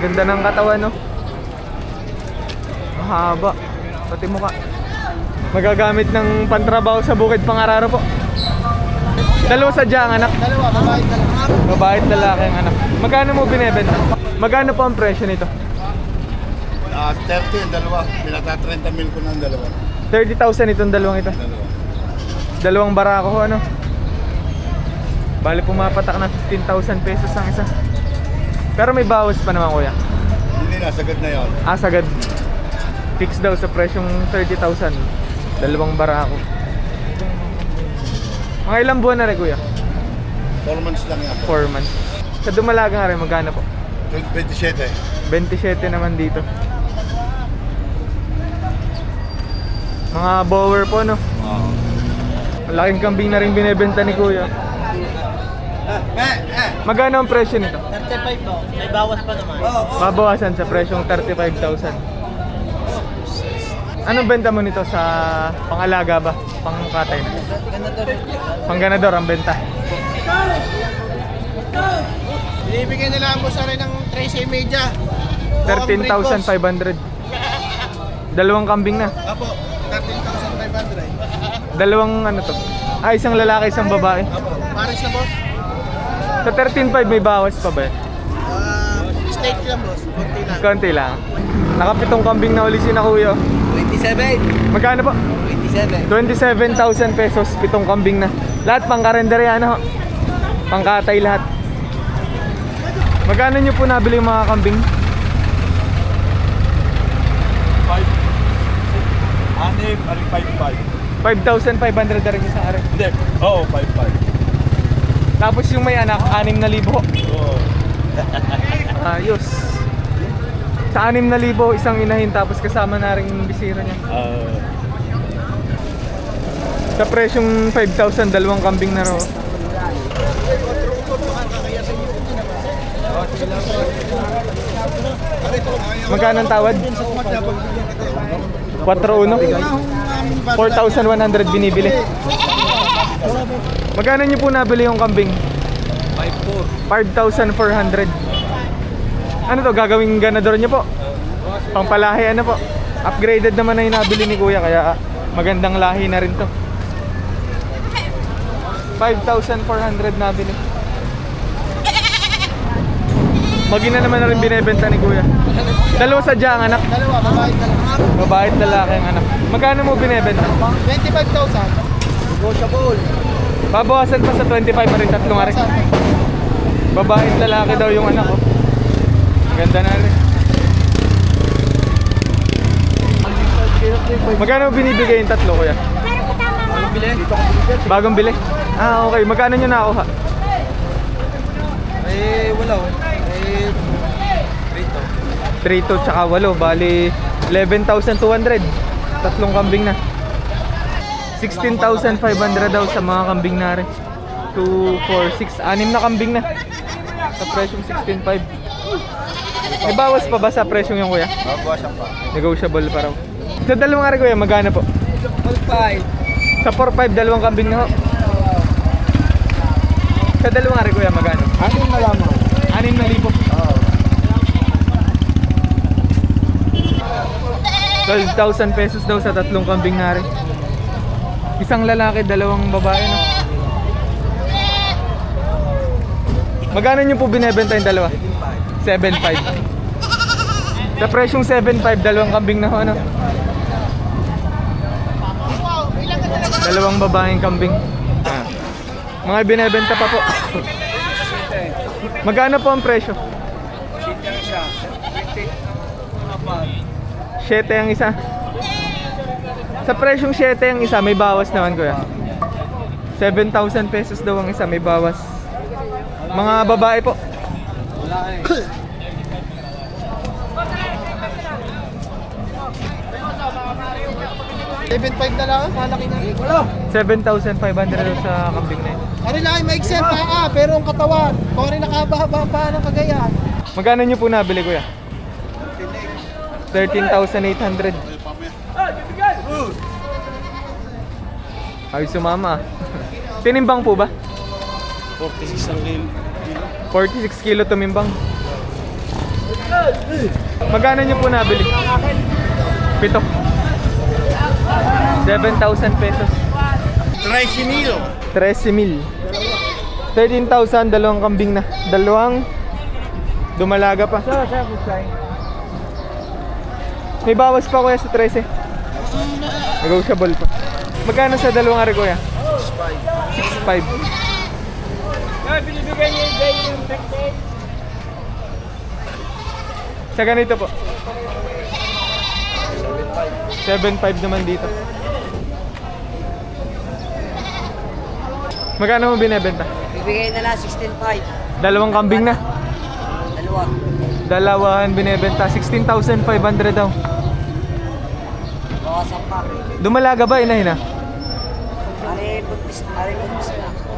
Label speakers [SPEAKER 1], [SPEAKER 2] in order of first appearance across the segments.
[SPEAKER 1] Ganda ng katawan, no? Mahaba. Pati mukha. Magagamit ng pantrabaho sa Bukid Pangararo po. Dalawa sadya ang anak?
[SPEAKER 2] Dalawa, babae at lalaki.
[SPEAKER 1] Babae at lalaki ang anak. Magkano mo binebenta? Magkano po ang presyo nito?
[SPEAKER 2] 30 yung dalawa. Pinata 30 mil ko ng dalawa.
[SPEAKER 1] 30,000 itong dalawang ito. Dalawang barako ho, ano? Bali pumapatak na 15,000 pesos ang isa. Pero may bawas pa naman, kuya.
[SPEAKER 2] Hindi na, sagad na yun.
[SPEAKER 1] Ah, sagad. Fix daw sa presyong 30,000. Dalawang barako. Mga ilang buwan na rin, kuya?
[SPEAKER 2] 4 months lang yan.
[SPEAKER 1] 4 months. Sa Dumalaga nga rin, magkano po?
[SPEAKER 2] 27.
[SPEAKER 1] 27 naman dito. Mga bower po, no?
[SPEAKER 2] Oo.
[SPEAKER 1] Malaking kambing na rin binebenta ni kuya. Magkano ang presyo nito?
[SPEAKER 3] 35 po. May bawas pa naman.
[SPEAKER 1] Babawasan sa presyong 35,000. Anong benta mo nito sa pangalaga ba? Pangkatay na? Pangganador ang benta.
[SPEAKER 3] Binibigyan nila ang boss rin ng 13 media.
[SPEAKER 1] 13,500. Dalawang kambing na.
[SPEAKER 3] Apo, 13,500.
[SPEAKER 1] Dalawang ano to? Ah, isang lalaki, isang babae.
[SPEAKER 3] Apo, pares na boss.
[SPEAKER 1] Sa 13,500 may bawas pa ba?
[SPEAKER 3] Steak lang boss, konti lang.
[SPEAKER 1] Konti lang. Nakapitong kambing na uli si na kuya.
[SPEAKER 3] 27.
[SPEAKER 1] Magkano po?
[SPEAKER 3] 27.
[SPEAKER 1] 27,000 pesos, pitong kambing na. Lahat pang karenderya, ano? Pangkatay lahat. Magkano nyo po nabili yung mga kambing? 5,500 na rin isang ari.
[SPEAKER 2] Hindi. Oo, 5,500.
[SPEAKER 1] Tapos yung may anak, 6,000.
[SPEAKER 2] Oo.
[SPEAKER 1] Ayos. Sa 6,000 isang inahin, tapos kasama na rin yung bisira niya. Sa presyong 5,000, dalawang kambing na raw. Magkano ang tawad? 4,100. 4,100 binibili. Magkano nyo po nabili yung kambing? 5,400. Ano to, gagawing ganador nyo po? Pangpalahi, ano po? Upgraded naman na yung nabili ni kuya, kaya magandang lahi na rin to. 5,400 nabili. Magina naman na rin binebenta ni kuya. Dalawa sadya ang anak?
[SPEAKER 3] Dalawa, babae at lalaki.
[SPEAKER 1] Babae at lalaki ang anak. Magkano mo binebenta?
[SPEAKER 3] 25,000. Negotiable.
[SPEAKER 1] Babawasan pa sa 25 pa rin, tatlong ari. Babae at lalaki daw yung anak, oh. Ganda na rin. Magkano binibigay yung tatlo, kuya?
[SPEAKER 3] Bagong bili?
[SPEAKER 1] Bagong bili? Ah, okay. Magkano nyo nakuha?
[SPEAKER 3] Wala oh.
[SPEAKER 1] 3,200 tsaka 8, bali 11,200. Tatlong kambing na. 16,500 daw sa mga kambing na rin. 2, 4, 6, 6 na kambing na. Sa presyong 16,500. May bawas pa ba sa presyong yung kuya?
[SPEAKER 2] Babawasan pa.
[SPEAKER 1] Negotiable pa raw. Sa dalawang ari kuya, magkano po?
[SPEAKER 3] 4,500.
[SPEAKER 1] Sa 4,500, dalawang kambing na ho. Sa dalawang ari kuya, magkano?
[SPEAKER 2] Anong nalaman?
[SPEAKER 1] 6,000.
[SPEAKER 2] Oo.
[SPEAKER 1] 12,000 pesos daw sa tatlong kambing na rin. Isang lalaki, dalawang babae, no? Magkano nyo po binebenta yung dalawa? 7,500. Sa presyong 7,500, dalawang kambing na ho, ano? Dalawang babaeng kambing. Mga binebenta pa po. Magkano po ang presyo? 7 ang isa. Sa presyong 7 ang isa, may bawas naman kuya. 7,000 pesos daw ang isa, may bawas. Mga babae po.
[SPEAKER 3] Wala eh. 7,500 na lang, malaki na. Wala.
[SPEAKER 1] 7,500 daw sa kambing na yun.
[SPEAKER 3] Ano lang, may excel pa pero ang katawan. Kung rin nakababa pa ng kagayan.
[SPEAKER 1] Magkano nyo po nabili kuya? 13,800. Ay sumama. Tinimbang po ba?
[SPEAKER 2] 46 ang kilo.
[SPEAKER 1] 46 kilo tumimbang. Magkano nyo po nabili? 7. 7,000 pesos. 13,000. 13,000, dalawang kambing na. Dalawang dumalaga pa. May bawas pa kuya sa 13. Negotiable pa. Magkano sa dalawang ari kuya? 6,500.
[SPEAKER 4] Binibigyan niya yung technique.
[SPEAKER 1] Sa ganito po 7,500 naman dito. Magkano mo binebenta?
[SPEAKER 4] Bibigay na lang 16,500.
[SPEAKER 1] Dalawang kambing na.
[SPEAKER 4] Dalawa.
[SPEAKER 1] Dalawahan binebenta 16,500 daw.
[SPEAKER 4] Bawasan pa.
[SPEAKER 1] Dumalaga ba inahin na?
[SPEAKER 4] Buntis na.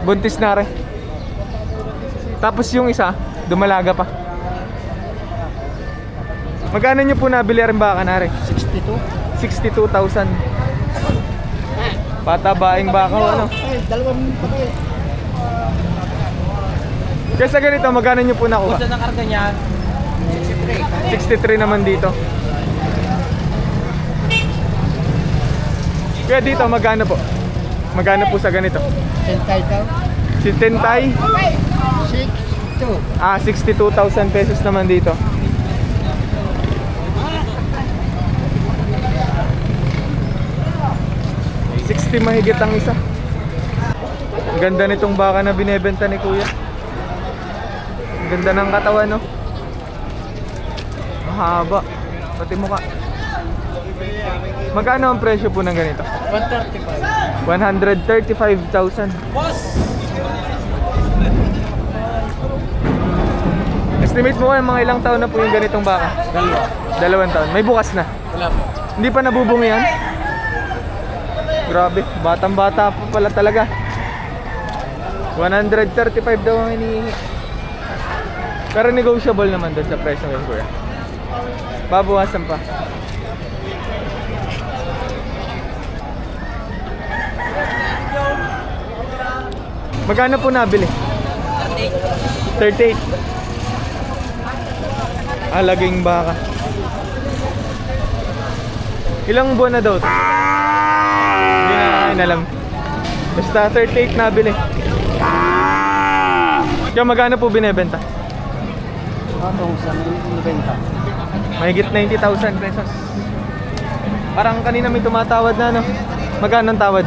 [SPEAKER 1] Buntis na rin. Tapos yung isa, dumalaga pa. Magkano nyo po nabili rin baka na rin? 62,000. Patabaing baka o ano?
[SPEAKER 3] Dalawang patay.
[SPEAKER 1] Kaya sa ganito, magkano nyo po nakuha?
[SPEAKER 4] Ito na karga niya.
[SPEAKER 1] 63 naman dito. Kaya dito, magkano po? Magkano po sa ganito?
[SPEAKER 3] Sentay daw.
[SPEAKER 1] Si Tentay?
[SPEAKER 3] 62.
[SPEAKER 1] 62,000 pesos naman dito. $60 mahigit ang isa. Ang ganda nitong baka na binebenta ni kuya. Ang ganda ng katawan, no? Mahaba. Pati mukha. Magkano ang presyo po ng ganito?
[SPEAKER 3] 135.
[SPEAKER 1] 135,000. Estimate mo kayo mga ilang taon na po yung ganitong baka? 2 taon. May bukas na?
[SPEAKER 3] Wala po.
[SPEAKER 1] Hindi pa nabubungi yan? Grabe, batang-bata pa pala talaga. 135 daw ang hinihingi. Pero negotiable naman doon sa presyo ng kuya. Babawasan pa. Magkano po nabili? 38. Alaging baka. Ilang buwan na daw? Hindi na alam. Basta 38 nabili. Kaya magkano po binebenta?
[SPEAKER 3] Sa nabenta.
[SPEAKER 1] Mahigit 90,000 pesos. Parang kanina may tumatawad na, no? Magkano ang tawad?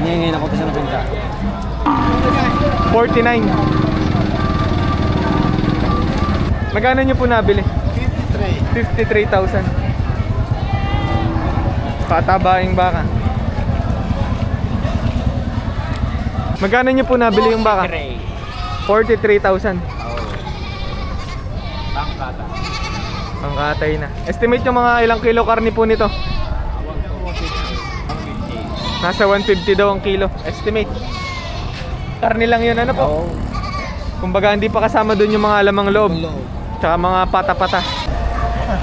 [SPEAKER 3] Ngayon ako sa nabenta.
[SPEAKER 1] 49. Magkano nyo po nabili? 53,000. Patabaing baka. Magkano nyo po nabili yung baka? 43,000.
[SPEAKER 4] Pangkata.
[SPEAKER 1] Pangkatay na. Estimate yung mga ilang kilo karni po nito? Nasa 150 daw ang kilo. Estimate. Karni lang yun, ano po? Kumbaga hindi pa kasama dun yung mga alamang loob. Tsaka mga pata-pata.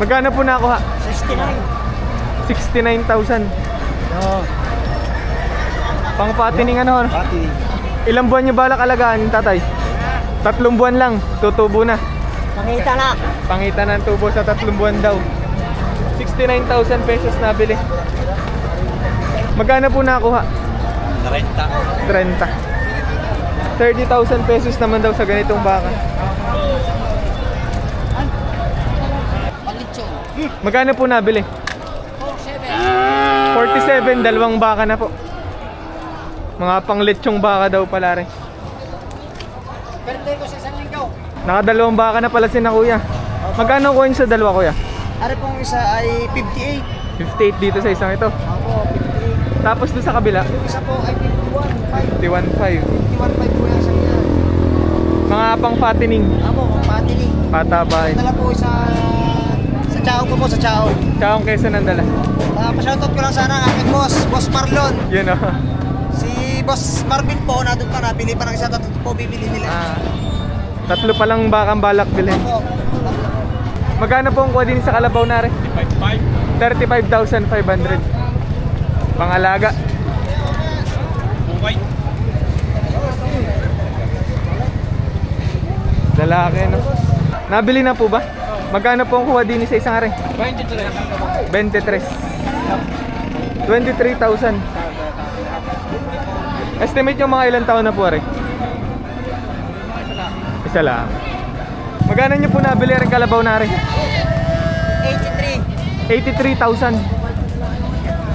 [SPEAKER 1] Magkano po nakuha? 69,000. Pang patining ano?
[SPEAKER 3] Pati.
[SPEAKER 1] Ilang buwan nyo balak alagaan, tatay? 3 buwan lang, tutubo na.
[SPEAKER 4] Pangita na.
[SPEAKER 1] Pangitan ng tubo sa 3 buwan daw. 69,000 pesos nabili. Magkano po nakuha? 30. 30,000 pesos naman daw sa ganitong baka. Magkano po nabili? 47, dalawang baka na po. Mga panglechong baka daw pala rin.
[SPEAKER 3] Birthday ko sa isang linggaw.
[SPEAKER 1] Nakadalawang baka na pala si na kuya. Magkano coin sa dalawa kuya?
[SPEAKER 3] Ari pong isa ay 58.
[SPEAKER 1] 58 dito sa isang ito.
[SPEAKER 3] Ako, 58.
[SPEAKER 1] Tapos doon sa kabila,
[SPEAKER 3] Yung isa po ay 51.5.
[SPEAKER 1] 51.5.
[SPEAKER 3] 51.5 po yung isang yan.
[SPEAKER 1] Mga pang fattening.
[SPEAKER 3] Ako, patining.
[SPEAKER 1] Patabay.
[SPEAKER 3] Dala po sa Chao ko po, sa Chao.
[SPEAKER 1] Tsaka keso nandala.
[SPEAKER 3] Pa-shoutout ko lang sana ang aking boss, Boss Marlon.
[SPEAKER 1] Yun o.
[SPEAKER 3] Si Boss Marvin po, nandun pa, napili pa ng isa, tatlo po bibili nila.
[SPEAKER 1] 3 pa lang bakang balak bilhin.
[SPEAKER 3] Ako,
[SPEAKER 1] Magkano po ang kuha din sa kalabaw na rin? 35,500. Pangalaga. Lalaki, no? Nabili na po ba? Magkano po ang kuha din sa isang are?
[SPEAKER 3] 23.
[SPEAKER 1] 23. 23,000. Estimate yung mga ilang taon na po are? Isa lang. Magkano nyo po nabili rin kalabaw na are?
[SPEAKER 4] 83.
[SPEAKER 1] 83,000.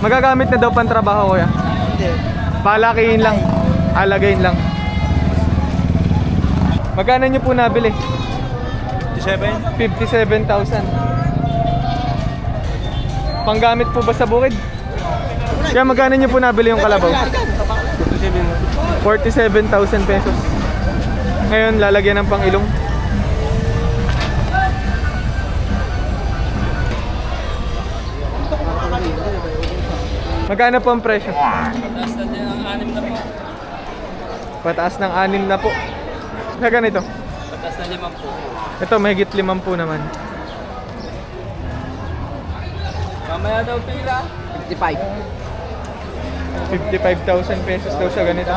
[SPEAKER 1] Magagamit na daw pang trabaho kuya?
[SPEAKER 3] Hindi.
[SPEAKER 1] Palakihin lang. Alagayin lang. Magkano nyo po nabili?
[SPEAKER 2] 57?
[SPEAKER 1] 57,000. Panggamit po ba sa bukid? Kaya magkano nyo po nabili yung kalabaw? 47,000 pesos. Ngayon lalagyan ng pang-ilong. Magkano po ang presyo?
[SPEAKER 4] Taas na din ang 6 na po.
[SPEAKER 1] Pataas ng 6 na po. Sa ganito?
[SPEAKER 4] Taas na 5 po.
[SPEAKER 1] Ito mahigit 5 po naman.
[SPEAKER 4] Mamaya daw pila. 55.
[SPEAKER 1] 55,000 pesos daw sa ganito.